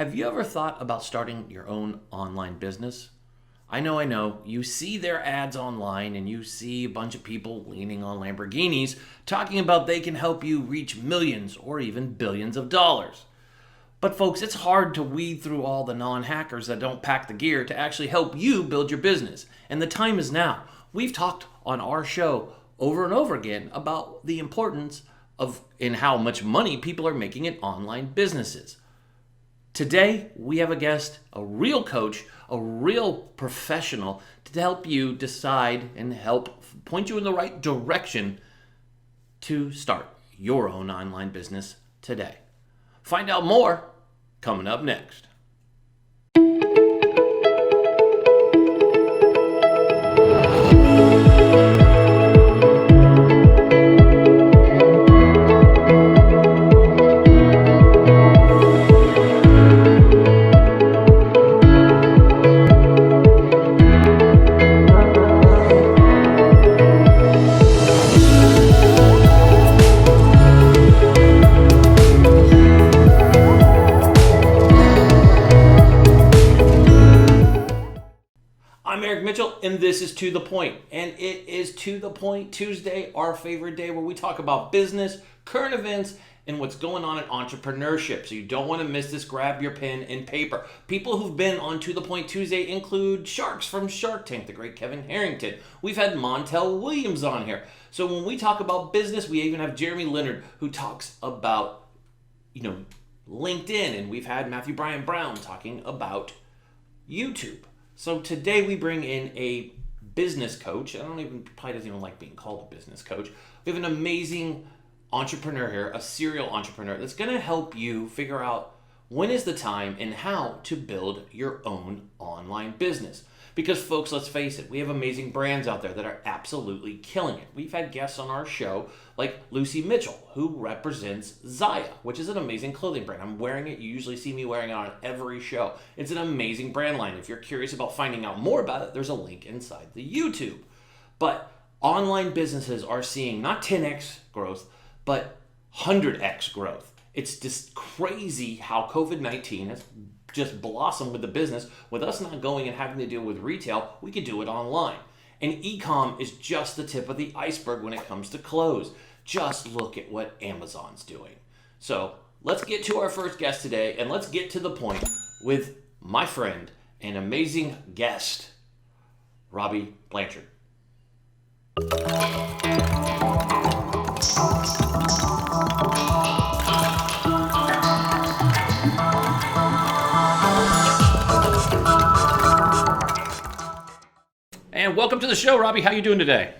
Have you ever thought about starting your own online business? I know. You see their ads online and you see a bunch of people leaning on Lamborghinis talking about they can help you reach millions or even billions of dollars. But folks, it's hard to weed through all the non-hackers that don't pack the gear to actually help you build your business. And the time is now. We've talked on our show over and over again about the importance of and how much money people are making in online businesses. Today, we have a guest, a real coach, a real professional to help you decide and help point you in the right direction to start your own online business today. Find out more coming up next. And this is To The Point. And it is To The Point Tuesday, our favorite day where we talk about business, current events, and what's going on in entrepreneurship. So you don't want to miss this. Grab your pen and paper. People who've been on To The Point Tuesday include Sharks from Shark Tank, the great Kevin Harrington. We've had Montel Williams on here. So when we talk about business, we even have Jeremy Leonard who talks about, LinkedIn. And we've had Matthew Bryan Brown talking about YouTube. So today we bring in a business coach. Probably doesn't even like being called a business coach. We have an amazing entrepreneur here, a serial entrepreneur that's going to help you figure out when is the time and how to build your own online business. Because folks, let's face it, we have amazing brands out there that are absolutely killing it. We've had guests on our show like Lucy Mitchell, who represents Zaya, which is an amazing clothing brand. I'm wearing it. You usually see me wearing it on every show. It's an amazing brand line. If you're curious about finding out more about it, there's a link inside the YouTube. But online businesses are seeing not 10x growth, but 100x growth. It's just crazy how COVID-19 has just blossomed with the business. With us not going and having to deal with retail, we could do it online. And e-com is just the tip of the iceberg when it comes to clothes. Just look at what Amazon's doing. So let's get to our first guest today, and let's get to the point with my friend and amazing guest, Robbie Blanchard. And welcome to the show, Robbie. How you doing today?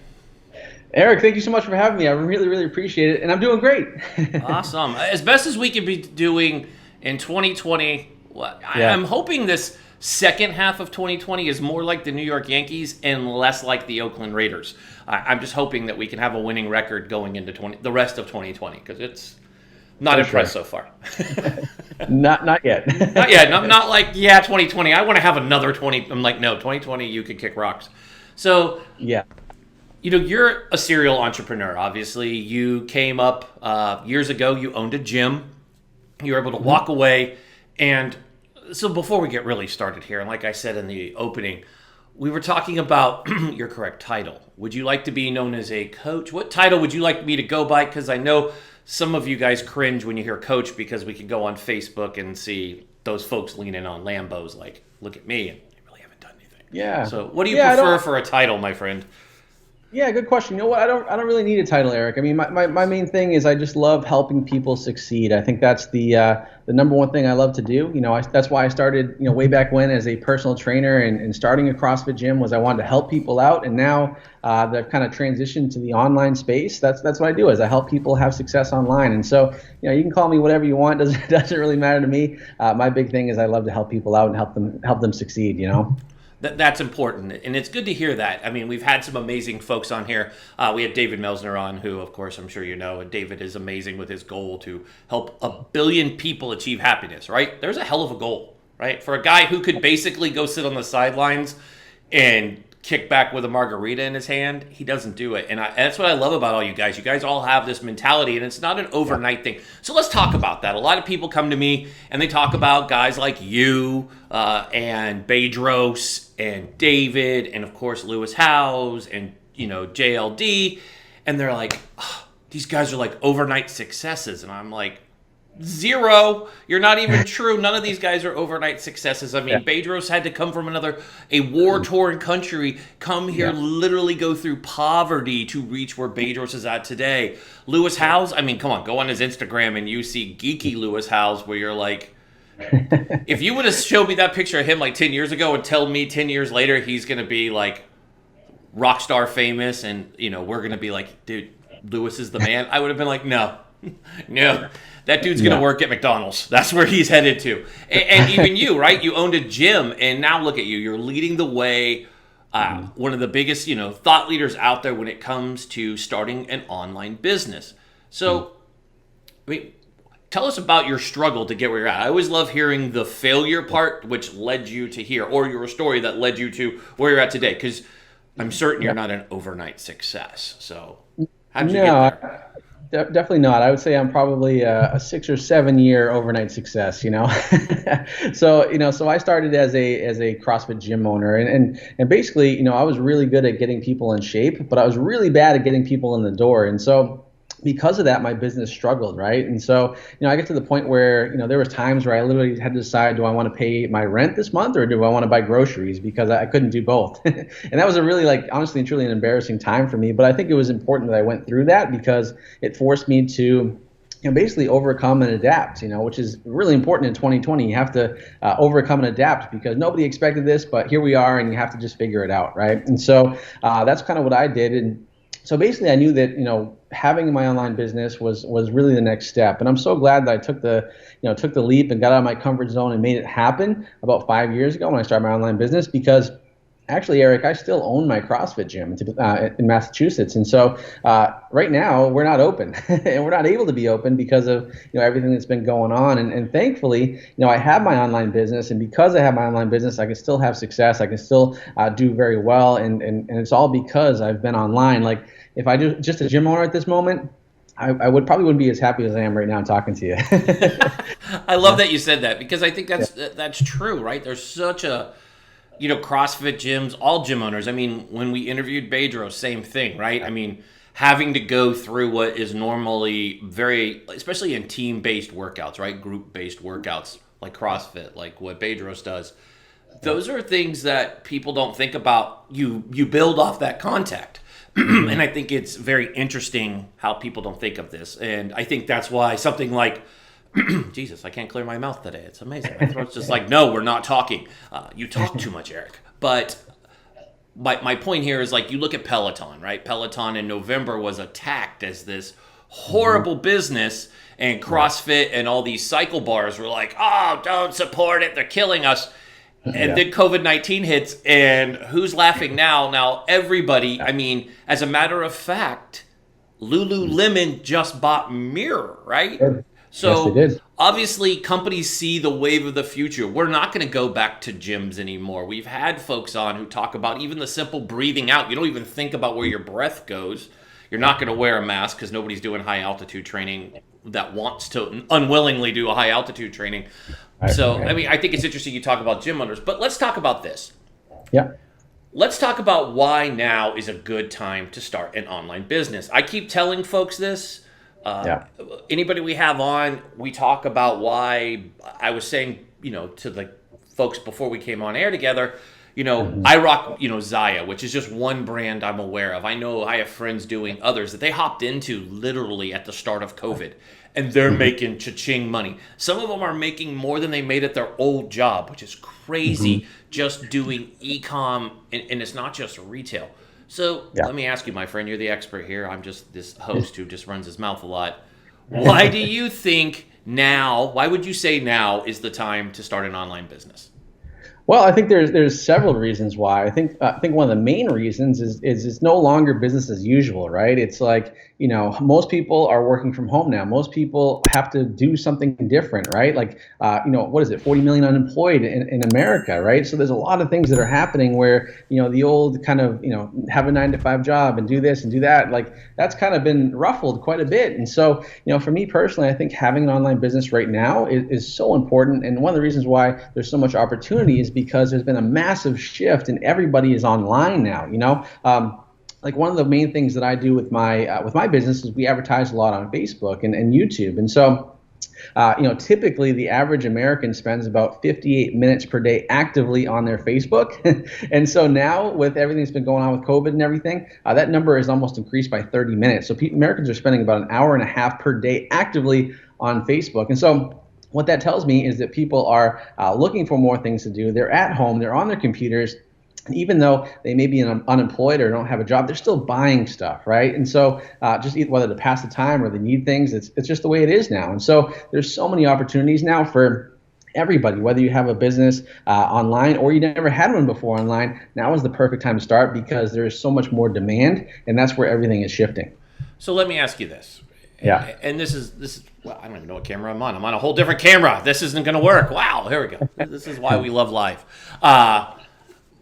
Eric, thank you so much for having me. I really appreciate it, and I'm doing great. Awesome. As best as we can be doing in 2020, I'm hoping this second half of 2020 is more like the New York Yankees and less like the Oakland Raiders. I'm just hoping that we can have a winning record going into the rest of 2020, because it's not impressed so far. Not yet. Not yet. I'm not like, 2020. I want to have another 20. I'm like, no, 2020, you can kick rocks. So, yeah. You're a serial entrepreneur, obviously. You came up years ago. You owned a gym. You were able to walk away. And so before we get really started here, and like I said in the opening, we were talking about your correct title. Would you like to be known as a coach? What title would you like me to go by? Because I know some of you guys cringe when you hear coach, because we can go on Facebook and see those folks leaning on Lambos like, look at me, and they really haven't done anything. Yeah. So what do you prefer for a title, my friend? Yeah, good question. You know what? I don't really need a title, Eric. I mean, my main thing is I just love helping people succeed. I think that's the number one thing I love to do. That's why I started, way back when as a personal trainer and starting a CrossFit gym was I wanted to help people out. And now that I've kind of transitioned to the online space, that's what I do is I help people have success online. And so, you can call me whatever you want. Doesn't really matter to me. My big thing is I love to help people out and help them succeed, That's important, and it's good to hear that. I mean, we've had some amazing folks on here. We had David Melsner on, who, of course, I'm sure you know, and David is amazing with his goal to help 1 billion people achieve happiness, right? There's a hell of a goal, right? For a guy who could basically go sit on the sidelines and kick back with a margarita in his hand, he doesn't do it. And that's what I love about all you guys. You guys all have this mentality, and it's not an overnight thing. So let's talk about that. A lot of people come to me, and they talk about guys like you and Bedros and David and, of course, Lewis Howes and, JLD. And they're like, oh, these guys are like overnight successes. And I'm like, zero. You're not even true. None of these guys are overnight successes. I mean, Bedros had to come from a war-torn country, come here, literally go through poverty to reach where Bedros is at today. Lewis Howes, I mean, come on, go on his Instagram and you see geeky Lewis Howes where you're like, if you would have showed me that picture of him like 10 years ago and tell me 10 years later he's going to be like rock star famous and, we're going to be like, dude, Lewis is the man, I would have been like, no. That dude's going to work at McDonald's. That's where he's headed to. And even you, right? You owned a gym, and now look at you. You're leading the way. One of the biggest, thought leaders out there when it comes to starting an online business. So, I mean, tell us about your struggle to get where you're at. I always love hearing the failure part, which led you to here, or your story that led you to where you're at today, because I'm certain you're not an overnight success. So, how did you get there? Definitely not. I would say I'm probably a 6 or 7 year overnight success, So I started as a CrossFit gym owner, and basically, I was really good at getting people in shape, but I was really bad at getting people in the door. And so because of that, my business struggled, right? And so, I get to the point where, there was times where I literally had to decide, do I want to pay my rent this month or do I want to buy groceries? Because I couldn't do both. And that was a really, honestly and truly an embarrassing time for me. But I think it was important that I went through that because it forced me to basically overcome and adapt, which is really important in 2020. You have to overcome and adapt because nobody expected this, but here we are and you have to just figure it out, right? And so that's kind of what I did. And so basically I knew that, having my online business was really the next step. And I'm so glad that I took the leap and got out of my comfort zone and made it happen about 5 years ago when I started my online business, because actually, Eric, I still own my CrossFit gym in Massachusetts. And so right now we're not open and we're not able to be open because of everything that's been going on. And thankfully, I have my online business, and because I have my online business, I can still have success. I can still do very well. And it's all because I've been online. Like if I do just a gym owner at this moment, I probably wouldn't be as happy as I am right now talking to you. I love that you said that because I think that's true, right? There's such a CrossFit gyms, all gym owners. I mean, when we interviewed Bedros, same thing, right? I mean, having to go through what is normally especially in team-based workouts, right? Group-based workouts like CrossFit, like what Bedros does. Those are things that people don't think about. You build off that contact. And I think it's very interesting how people don't think of this. And I think that's why something like Jesus, I can't clear my mouth today. It's amazing. My throat's just like, no, we're not talking. You talk too much, Eric. But my point here is like you look at Peloton, right? Peloton in November was attacked as this horrible business, and CrossFit and all these cycle bars were like, oh, don't support it. They're killing us. And then COVID-19 hits, and who's laughing now? Now, everybody, I mean, as a matter of fact, Lululemon just bought Mirror, right? So obviously companies see the wave of the future. We're not going to go back to gyms anymore. We've had folks on who talk about even the simple breathing out. You don't even think about where your breath goes. You're not going to wear a mask because nobody's doing high altitude training that wants to unwillingly do a high altitude training. So, I mean, I think it's interesting you talk about gym owners, but let's talk about this. Yeah. Let's talk about why now is a good time to start an online business. I keep telling folks this. Anybody we have on, we talk about why. I was saying, to the folks before we came on air together, I rock, Zaya, which is just one brand I'm aware of. I know I have friends doing others that they hopped into literally at the start of COVID, and they're making cha-ching money. Some of them are making more than they made at their old job, which is crazy, just doing e-com, and it's not just retail. So let me ask you, my friend, you're the expert here. I'm just this host who just runs his mouth a lot. Why do you think why would you say now is the time to start an online business? Well, I think there's several reasons why. I think one of the main reasons is it's no longer business as usual, right? It's like, most people are working from home now. Most people have to do something different, right? Like, what is it, 40 million unemployed in America, right? So there's a lot of things that are happening where, the old kind of, have a 9-to-5 job and do this and do that, like that's kind of been ruffled quite a bit. And so, for me personally, I think having an online business right now is so important. And one of the reasons why there's so much opportunity is because there's been a massive shift and everybody is online now, like one of the main things that I do with my business is we advertise a lot on Facebook and YouTube. And so, typically the average American spends about 58 minutes per day actively on their Facebook. And so now with everything that's been going on with COVID and everything, that number is almost increased by 30 minutes. So Americans are spending about an hour and a half per day actively on Facebook. And so what that tells me is that people are looking for more things to do. They're at home, they're on their computers. And even though they may be unemployed or don't have a job, they're still buying stuff, right? And so just whether to pass the time or they need things, it's just the way it is now. And so there's so many opportunities now for everybody, whether you have a business online or you never had one before online. Now is the perfect time to start because there is so much more demand, and that's where everything is shifting. So let me ask you this. Yeah. And this is well, I don't even know what camera I'm on. I'm on a whole different camera. This isn't going to work. Wow, here we go. This is why we love live.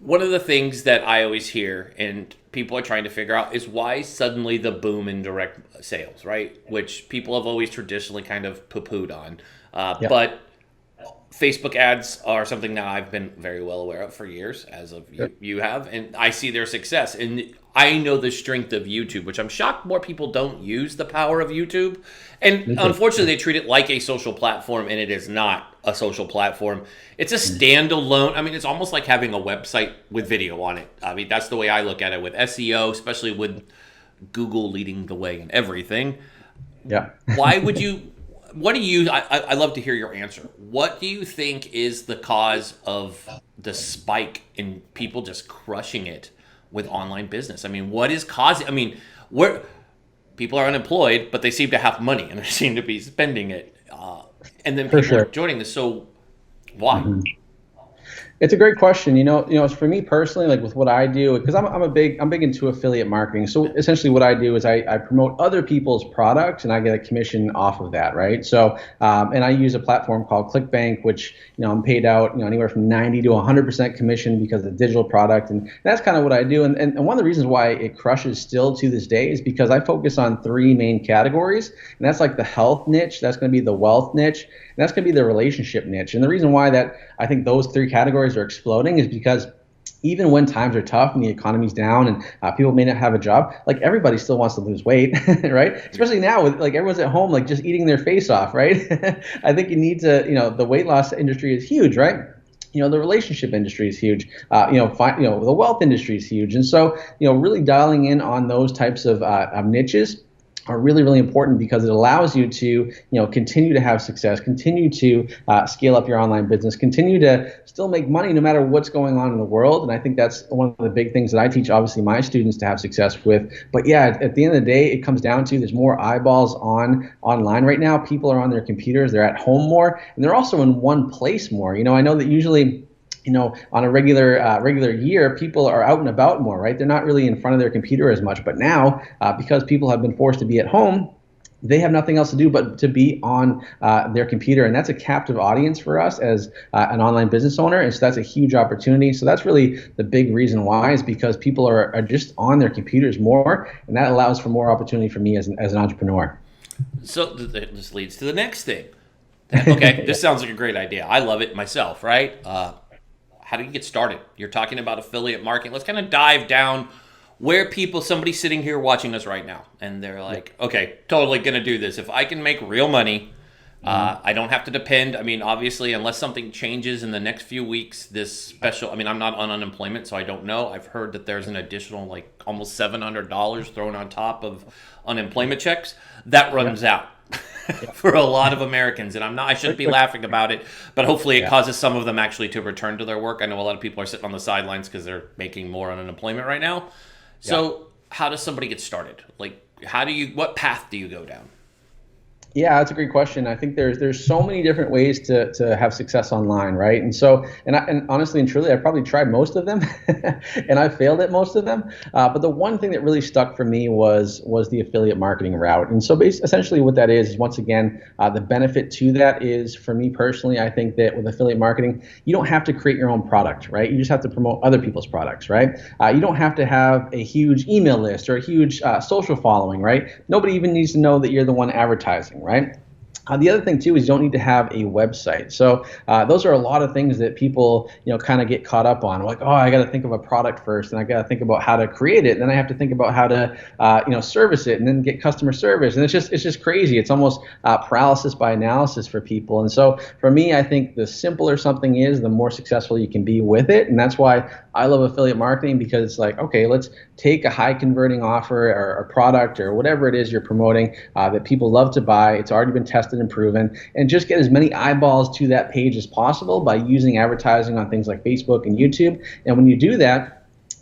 One of the things that I always hear and people are trying to figure out is why suddenly the boom in direct sales, right? Which people have always traditionally kind of poo-pooed on. But Facebook ads are something that I've been very well aware of for years, as of you have, and I see their success. And I know the strength of YouTube, which I'm shocked more people don't use the power of YouTube. And unfortunately, they treat it like a social platform, and it is not a social platform. It's a standalone. I mean, it's almost like having a website with video on it. I mean, that's the way I look at it with SEO, especially with Google leading the way in everything. Yeah. Why would you... What do you... I love to hear your answer. What do you think is the cause of the spike in people just crushing it with online business? I mean, what is causing... I mean, where people are unemployed, but they seem to have money and they seem to be spending it. And then people are joining this. So why? Mm-hmm. It's a great question. For me personally, like with what I do, because I'm big into affiliate marketing. So essentially what I do is I promote other people's products and I get a commission off of that, right? So, and I use a platform called ClickBank, which, I'm paid out, anywhere from 90 to 100% commission because of the digital product. And that's kind of what I do. And one of the reasons why it crushes still to this day is because I focus on three main categories. And that's like the health niche, that's going to be the wealth niche, and that's going to be the relationship niche. And the reason why that I think those three categories are exploding is because even when times are tough and the economy's down and people may not have a job, like everybody still wants to lose weight, right? Especially now with like everyone's at home, like just eating their face off, right? I think you need to, the weight loss industry is huge, right? The relationship industry is huge. The wealth industry is huge. And so, really dialing in on those types of niches are really, really important because it allows you to, continue to have success, continue to scale up your online business, continue to still make money no matter what's going on in the world. And I think that's one of the big things that I teach, obviously, my students to have success with. But yeah, at the end of the day, it comes down to there's more eyeballs online right now. People are on their computers, they're at home more, and they're also in one place more. I know that usually on a regular year, people are out and about more, right? They're not really in front of their computer as much. But now, because people have been forced to be at home, they have nothing else to do but to be on their computer. And that's a captive audience for us as an online business owner. And so that's a huge opportunity. So that's really the big reason why is because people are just on their computers more. And that allows for more opportunity for me as an entrepreneur. So this leads to the next thing. Okay, this sounds like a great idea. I love it myself, right? How do you get started? You're talking about affiliate marketing. Let's kind of dive down where somebody's sitting here watching us right now, and they're like, okay, totally going to do this. If I can make real money, I don't have to depend. I mean, obviously, unless something changes in the next few weeks, I'm not on unemployment, so I don't know. I've heard that there's an additional like almost $700 thrown on top of unemployment checks. That runs out. For a lot of Americans, and I shouldn't be laughing about it, but hopefully it causes some of them actually to return to their work. I know a lot of people are sitting on the sidelines because they're making more on unemployment right now. So how does somebody get started? Like, what path do you go down? Yeah, that's a great question. I think there's so many different ways to have success online, right? And so, and honestly and truly, I probably tried most of them, and I failed at most of them. But the one thing that really stuck for me was the affiliate marketing route. And so, essentially, what that is once again, the benefit to that is for me personally, I think that with affiliate marketing, you don't have to create your own product, right? You just have to promote other people's products, right? You don't have to have a huge email list or a huge social following, right? Nobody even needs to know that you're the one advertising, right? The other thing too is you don't need to have a website. So those are a lot of things that people, kind of get caught up on. Like, oh, I got to think of a product first, and I got to think about how to create it, and then I have to think about how to, service it, and then get customer service. And it's just crazy. It's almost paralysis by analysis for people. And so for me, I think the simpler something is, the more successful you can be with it. And that's why I love affiliate marketing, because it's like, okay, let's take a high converting offer or a product or whatever it is you're promoting that people love to buy. It's already been tested and proven, and just get as many eyeballs to that page as possible by using advertising on things like Facebook and YouTube. And when you do that,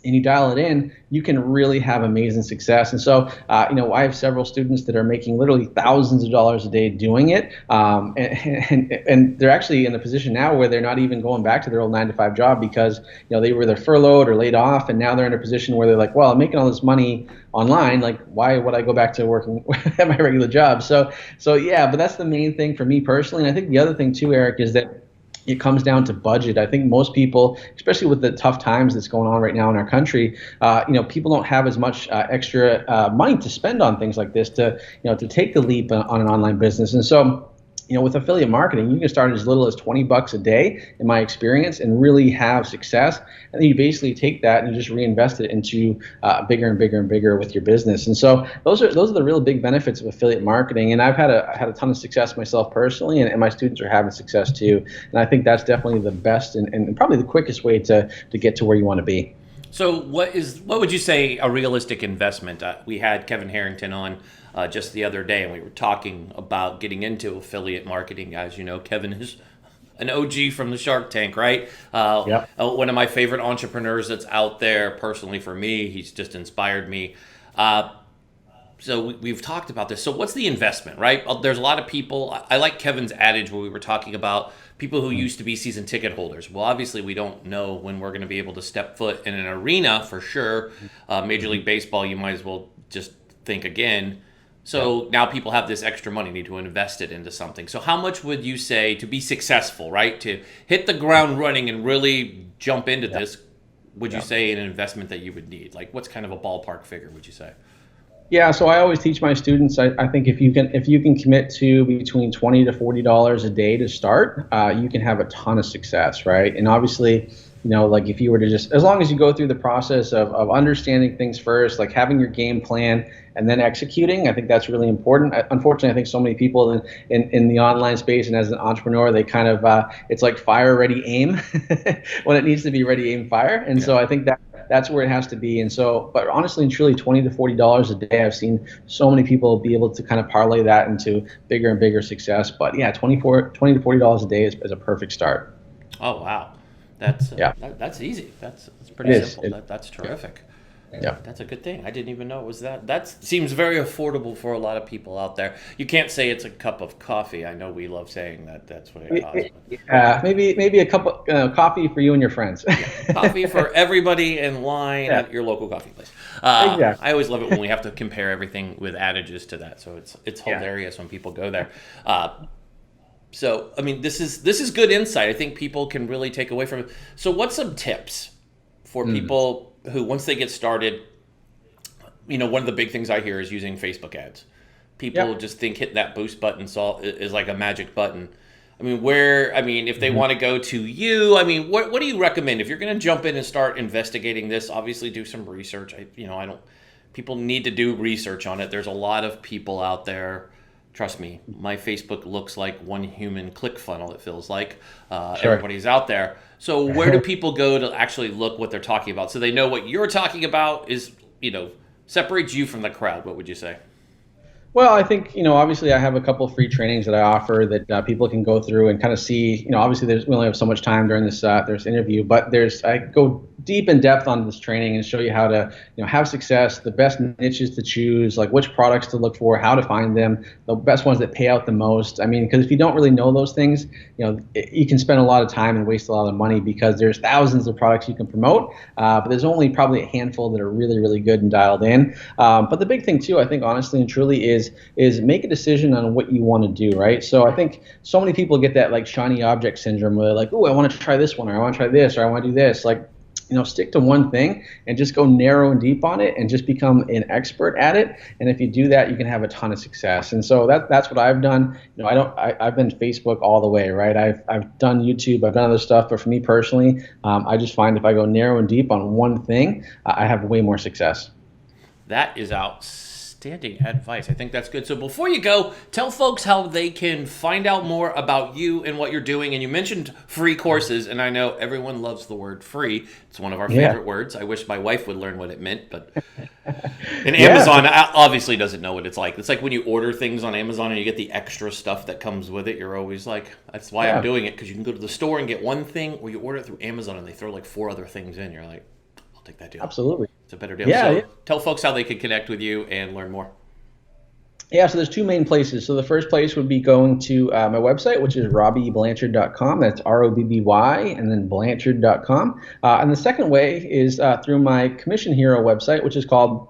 and you dial it in, you can really have amazing success. And so, I have several students that are making literally thousands of dollars a day doing it. And they're actually in a position now where they're not even going back to their old 9-to-5 job, because, they were either furloughed or laid off. And now they're in a position where they're like, well, I'm making all this money online. Like, why would I go back to working at my regular job? So yeah, but that's the main thing for me personally. And I think the other thing too, Eric, is that it comes down to budget. I think most people, especially with the tough times that's going on right now in our country, people don't have as much extra money to spend on things like this to take the leap on an online business. And so, with affiliate marketing, you can start as little as $20 a day, in my experience, and really have success. And then you basically take that and you just reinvest it into bigger and bigger and bigger with your business. And so those are the real big benefits of affiliate marketing. And I've had a ton of success myself personally, and my students are having success too. And I think that's definitely the best and probably the quickest way to get to where you want to be. So what would you say a realistic investment? We had Kevin Harrington on just the other day, and we were talking about getting into affiliate marketing. As you know, Kevin is an OG from the Shark Tank, right? Yep. One of my favorite entrepreneurs that's out there. Personally, for me, he's just inspired me. So we've talked about this. So what's the investment, right? There's a lot of people. I like Kevin's adage where we were talking about people who used to be season ticket holders. Well, obviously, we don't know when we're going to be able to step foot in an arena for sure. Major League Baseball, you might as well just think again. So now people have this extra money, need to invest it into something. So how much would you say to be successful, right? To hit the ground running and really jump into this, would you say an investment that you would need? Like, what's kind of a ballpark figure, would you say? Yeah, so I always teach my students. I think if you can commit to between $20 to $40 a day to start, you can have a ton of success, right? And obviously, like if you were to just, as long as you go through the process of understanding things first, like having your game plan and then executing, I think that's really important. Unfortunately, I think so many people in the online space and as an entrepreneur, they kind of, it's like fire, ready, aim when it needs to be ready, aim, fire. And so I think that's where it has to be. And so, but honestly and truly, $20 to $40 a day, I've seen so many people be able to kind of parlay that into bigger and bigger success. But yeah, $20 to $40 a day is a perfect start. Oh, wow. That's that's easy. That's pretty simple. That's terrific. Yeah. That's a good thing. I didn't even know it was that. That seems very affordable for a lot of people out there. You can't say it's a cup of coffee. I know we love saying that. That's what it costs. Yeah, maybe a cup of coffee for you and your friends. Coffee for everybody in line at your local coffee place. Exactly. I always love it when we have to compare everything with adages to that. So it's hilarious when people go there. So I mean, this is good insight. I think people can really take away from it. So what's some tips for people who, once they get started, one of the big things I hear is using Facebook ads. People just think hitting that boost button is like a magic button. I mean, if they want to go to you, I mean, what do you recommend? If you're going to jump in and start investigating this, obviously do some research. People need to do research on it. There's a lot of people out there. Trust me, my Facebook looks like one human click funnel, it feels like. Sure. Everybody's out there. So where do people go to actually look what they're talking about? So they know what you're talking about is, separates you from the crowd. What would you say? Well, I think, obviously I have a couple of free trainings that I offer that people can go through and kind of see, obviously we only have so much time during this interview, but I go deep in depth on this training and show you how to, have success, the best niches to choose, like which products to look for, how to find them, the best ones that pay out the most. I mean, because if you don't really know those things, you can spend a lot of time and waste a lot of money because there's thousands of products you can promote, but there's only probably a handful that are really, really good and dialed in. But the big thing too, I think honestly and truly is make a decision on what you want to do, right? So I think so many people get that like shiny object syndrome where they're like, oh, I want to try this one, or I want to try this, or I want to do this. Like, stick to one thing and just go narrow and deep on it and just become an expert at it. And if you do that, you can have a ton of success. And so that's what I've done. I've been Facebook all the way, right? I've done YouTube, I've done other stuff, but for me personally, I just find if I go narrow and deep on one thing, I have way more success. That is outstanding advice. I think that's good. So before you go, tell folks how they can find out more about you and what you're doing. And you mentioned free courses, and I know everyone loves the word free. It's one of our favorite words. I wish my wife would learn what it meant, but and Amazon obviously doesn't know what it's like. It's like when you order things on Amazon and you get the extra stuff that comes with it. You're always like, that's why I'm doing it, because you can go to the store and get one thing, or you order it through Amazon and they throw like 4 other things in. You're like, I'll take that deal. Absolutely. It's a better deal. So tell folks how they can connect with you and learn more. Yeah, so there's 2 main places. So the first place would be going to my website, which is robbyblanchard.com. That's ROBBY and then Blanchard.com. And the second way is through my Commission Hero website, which is called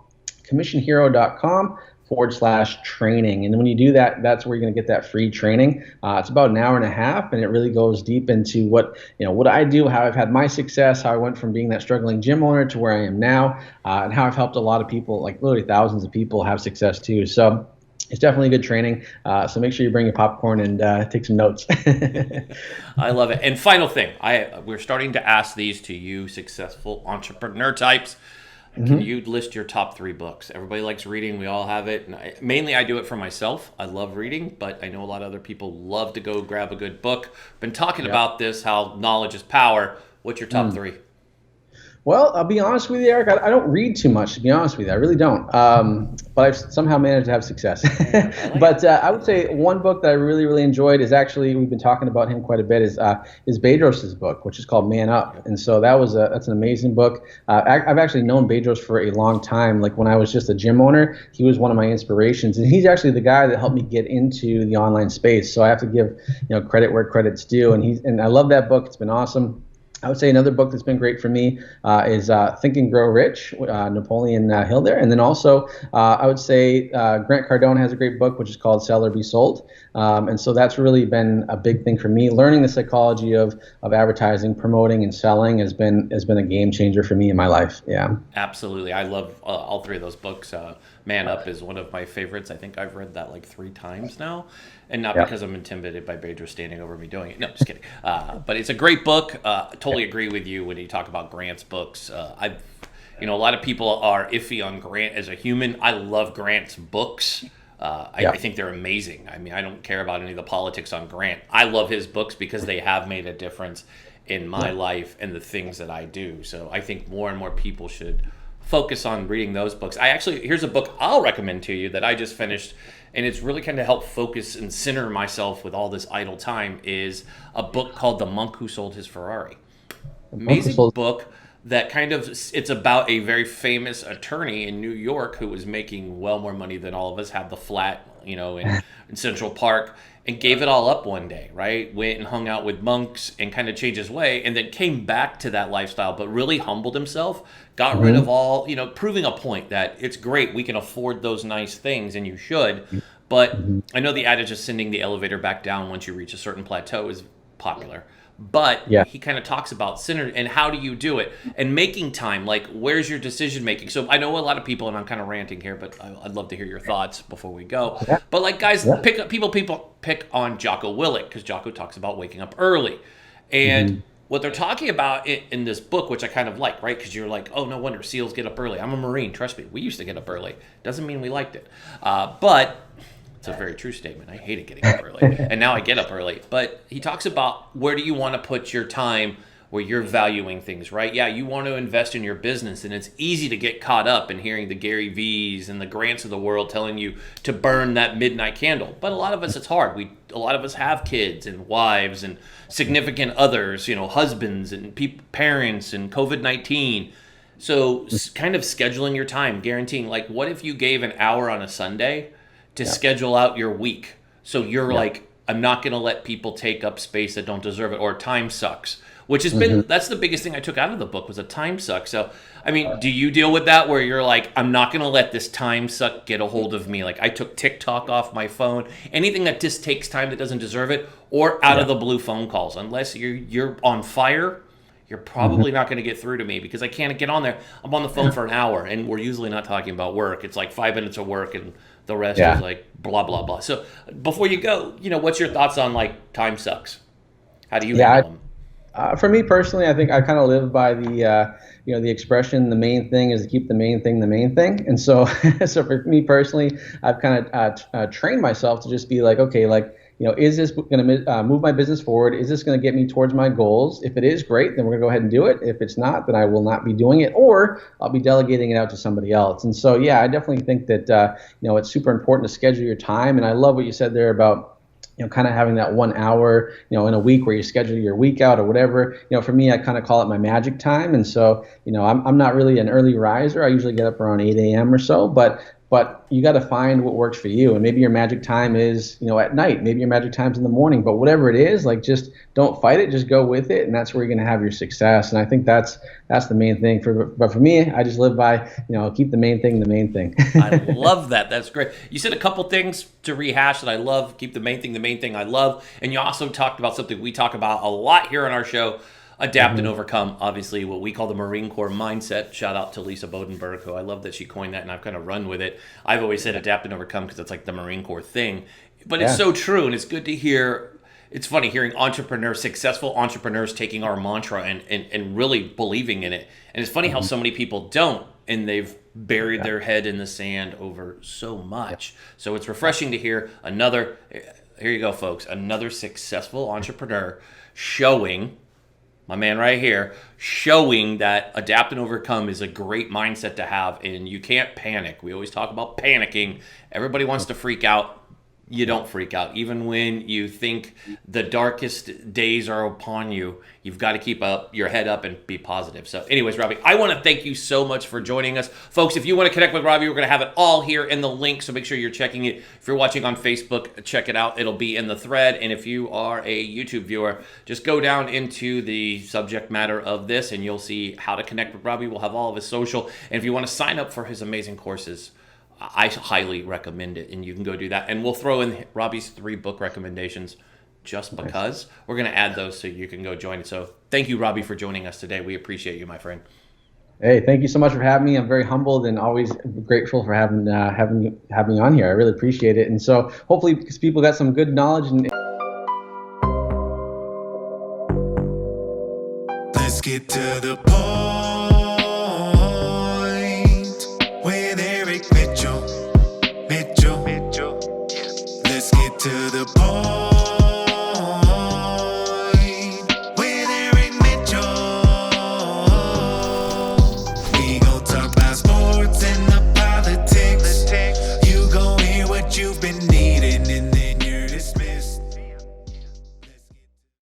commissionhero.com/training. And when you do that, that's where you're going to get that free training. It's about an hour and a half, and it really goes deep into what I do, how I've had my success, how I went from being that struggling gym owner to where I am now, and how I've helped a lot of people, like literally thousands of people, have success too. So it's definitely good training. So make sure you bring your popcorn and take some notes. I love it. And final thing, we're starting to ask these to you successful entrepreneur types. Can you list your top 3 books? Everybody likes reading. We all have it. And mainly I do it for myself. I love reading, but I know a lot of other people love to go grab a good book. Been talking about this, how knowledge is power. What's your top 3? Well, I'll be honest with you, Eric. I don't read too much, to be honest with you. I really don't. But I've somehow managed to have success. But I would say one book that I really, really enjoyed is actually, we've been talking about him quite a bit, is Bedros's book, which is called Man Up. And so that's an amazing book. I've actually known Bedros for a long time. Like when I was just a gym owner, he was one of my inspirations. And he's actually the guy that helped me get into the online space. So I have to give credit where credit's due. And I love that book. It's been awesome. I would say another book that's been great for me is Think and Grow Rich, Napoleon Hill there. And then also I would say Grant Cardone has a great book, which is called Sell or Be Sold. And so that's really been a big thing for me. Learning the psychology of advertising, promoting, and selling has been a game changer for me in my life. Yeah. Absolutely. I love all 3 of those books. Man Up is one of my favorites. I think I've read that like 3 times now. And not because I'm intimidated by Bedros standing over me doing it. No, just kidding. But it's a great book. Totally agree with you when you talk about Grant's books. A lot of people are iffy on Grant as a human. I love Grant's books. I think they're amazing. I mean, I don't care about any of the politics on Grant. I love his books because they have made a difference in my life and the things that I do. So I think more and more people should focus on reading those books. Here's a book I'll recommend to you that I just finished, and it's really kind of helped focus and center myself with all this idle time, is a book called The Monk Who Sold His Ferrari. Amazing book that it's about a very famous attorney in New York who was making well more money than all of us, had the flat, in Central Park, and gave it all up one day, right? Went and hung out with monks and kind of changed his way, and then came back to that lifestyle, but really humbled himself, got rid of all, proving a point that it's great, we can afford those nice things, and you should. But I know the adage of sending the elevator back down once you reach a certain plateau is popular. But he kind of talks about center and how do you do it and making time, like where's your decision making. So I know a lot of people, and I'm kind of ranting here, but I'd love to hear your thoughts before we go. But like guys, people pick on Jocko Willink because Jocko talks about waking up early. And what they're talking about in this book, which I kind of like, right? Because you're like, oh, no wonder SEALs get up early. I'm a Marine. Trust me, we used to get up early. Doesn't mean we liked it. But it's a very true statement. I hated getting up early. And now I get up early. But he talks about where do you want to put your time where you're valuing things, right? Yeah, you want to invest in your business. And it's easy to get caught up in hearing the Gary V's and the Grants of the world telling you to burn that midnight candle. But a lot of us, it's hard. We a lot of us have kids and wives and significant others, husbands and parents and COVID-19. So kind of scheduling your time, guaranteeing, like, what if you gave an hour on a Sunday to schedule out your week? So you're like, I'm not going to let people take up space that don't deserve it, or time sucks, which has been, that's the biggest thing I took out of the book, was a time suck. So, I mean, do you deal with that where you're like, I'm not going to let this time suck get a hold of me? Like, I took TikTok off my phone, anything that just takes time that doesn't deserve it, or out of the blue phone calls. Unless you're on fire, you're probably not going to get through to me, because I can't get on there. I'm on the phone for an hour, and we're usually not talking about work. It's like 5 minutes of work, and the rest is like blah, blah, blah. So before you go, what's your thoughts on, like, time sucks? How do you handle them? For me personally, I think I kind of live by the the expression, the main thing is to keep the main thing the main thing. And so so for me personally, I've kind of trained myself to just be like, okay, like, is this going to move my business forward? Is this going to get me towards my goals? If it is, great, then we're going to go ahead and do it. If it's not, then I will not be doing it, or I'll be delegating it out to somebody else. And so, yeah, I definitely think that, it's super important to schedule your time. And I love what you said there about, kind of having that 1 hour, in a week where you schedule your week out or whatever. For me, I kind of call it my magic time. And so, I'm not really an early riser. I usually get up around 8 a.m. or so, but you got to find what works for you. And maybe your magic time is, at night. Maybe your magic time's in the morning. But whatever it is, like, just don't fight it. Just go with it, and that's where you're going to have your success. And I think that's the main thing. But for me, I just live by, keep the main thing the main thing. I love that. That's great. You said a couple things to rehash that I love. Keep the main thing I love. And you also talked about something we talk about a lot here on our show. Adapt and overcome, obviously, what we call the Marine Corps mindset. Shout out to Lisa Bodenberg, who I love that she coined that, and I've kind of run with it. I've always said adapt and overcome because it's like the Marine Corps thing. But it's so true, and it's good to hear. It's funny hearing successful entrepreneurs taking our mantra and really believing in it. And it's funny how so many people don't, and they've buried their head in the sand over so much. So it's refreshing to hear here you go, folks, another successful entrepreneur showing, my man right here, showing that adapt and overcome is a great mindset to have, and you can't panic. We always talk about panicking. Everybody wants to freak out. You don't freak out. Even when you think the darkest days are upon you, you've got to keep your head up and be positive. So anyways, Robbie, I want to thank you so much for joining us. Folks, if you want to connect with Robbie, we're going to have it all here in the link, so make sure you're checking it. If you're watching on Facebook, check it out. It'll be in the thread. And if you are a YouTube viewer, just go down into the subject matter of this, and you'll see how to connect with Robbie. We'll have all of his social. And if you want to sign up for his amazing courses, I highly recommend it, and you can go do that. And we'll throw in Robbie's 3 book recommendations just because. We're going to add those so you can go join it. So thank you, Robbie, for joining us today. We appreciate you, my friend. Hey, thank you so much for having me. I'm very humbled and always grateful for having me on here. I really appreciate it. And so hopefully, because people got some good knowledge. Let's get to the point.